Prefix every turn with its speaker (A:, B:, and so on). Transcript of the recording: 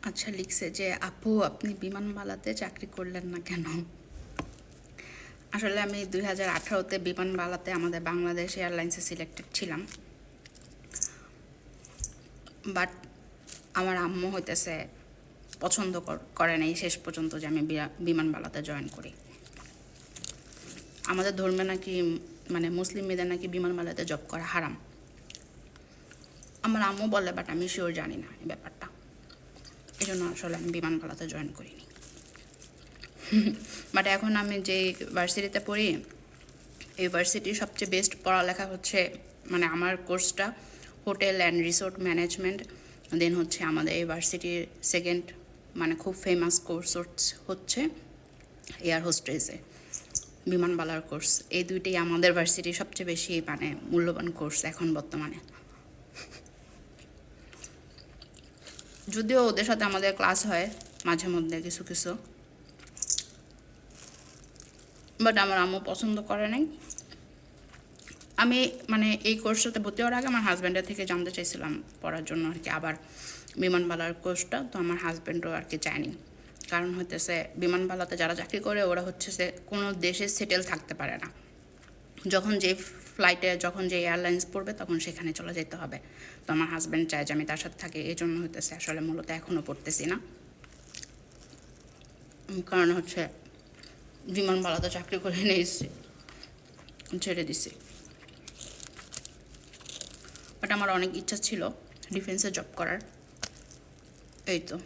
A: আচ্ছা, লিখছে যে আপু আপনি বিমানবালাতে চাকরি করলেন না কেন? আসলে আমি 2018-তে বিমানবালাতে আমাদের বাংলাদেশ এয়ারলাইন্সে সিলেক্টেড ছিলাম, বাট আমার আম্মু হইতেছে পছন্দ করে নাই শেষ পর্যন্ত যে আমি বিমানবালাতে জয়েন করি। আমাদের ধর্মে নাকি মানে মুসলিম মেয়েদের নাকি বিমানবালাতে জব করা হারাম। আমার আম্মু বলে, বাট আমি শিওর জানি না এই ব্যাপারটা। এই জন্য আসলে আমি বিমানবালাতে জয়েন করিনি। বাট এখন আমি যে ভার্সিটিতে পড়ি, এই ভার্সিটির সবচেয়ে বেস্ট পড়ালেখা হচ্ছে মানে আমার কোর্সটা হোটেল অ্যান্ড রিসোর্ট ম্যানেজমেন্ট। দেন হচ্ছে আমাদের এই ভার্সিটির সেকেন্ড মানে খুব ফেমাস কোর্স হচ্ছে এয়ার হোস্টেসে বিমানবালার কোর্স। এই দুইটাই আমাদের ভার্সিটির সবচেয়ে বেশি মানে মূল্যবান কোর্স এখন বর্তমানে। যদিও ওদের সাথে আমাদের ক্লাস হয় মাঝে মধ্যে কিছু কিছু, বাট আমার আম্মু পছন্দ করে নাই। আমি মানে এই কোর্সটাতে ভর্তি হওয়ার আগে আমার হাজব্যান্ডের থেকে জানতে চাইছিলাম পড়ার জন্য আর কি, আবার বিমানবালার কোর্সটা। তো আমার হাজব্যান্ডও আর কি চায়নি, কারণ হইতেছে বিমানবালাতে যারা চাকরি করে ওরা হচ্ছে কোনো দেশে সেটেল থাকতে পারে না। যখন যে ফ্লাইটে যখন যে এয়ারলাইন্স পড়বে তখন সেখানে চলে যেতে হবে। তো আমার হাজব্যান্ড চায় যে আমি তার সাথে থাকি, এই জন্য হইতেছে আসলে মূলত এখনও পড়তেছি না। কারণ হচ্ছে বিমানবালাতে চাকরি করে নিয়েছি, ছেড়ে দিছি। বাট আমার অনেক ইচ্ছা ছিল ডিফেন্সে জব করার, এই তো।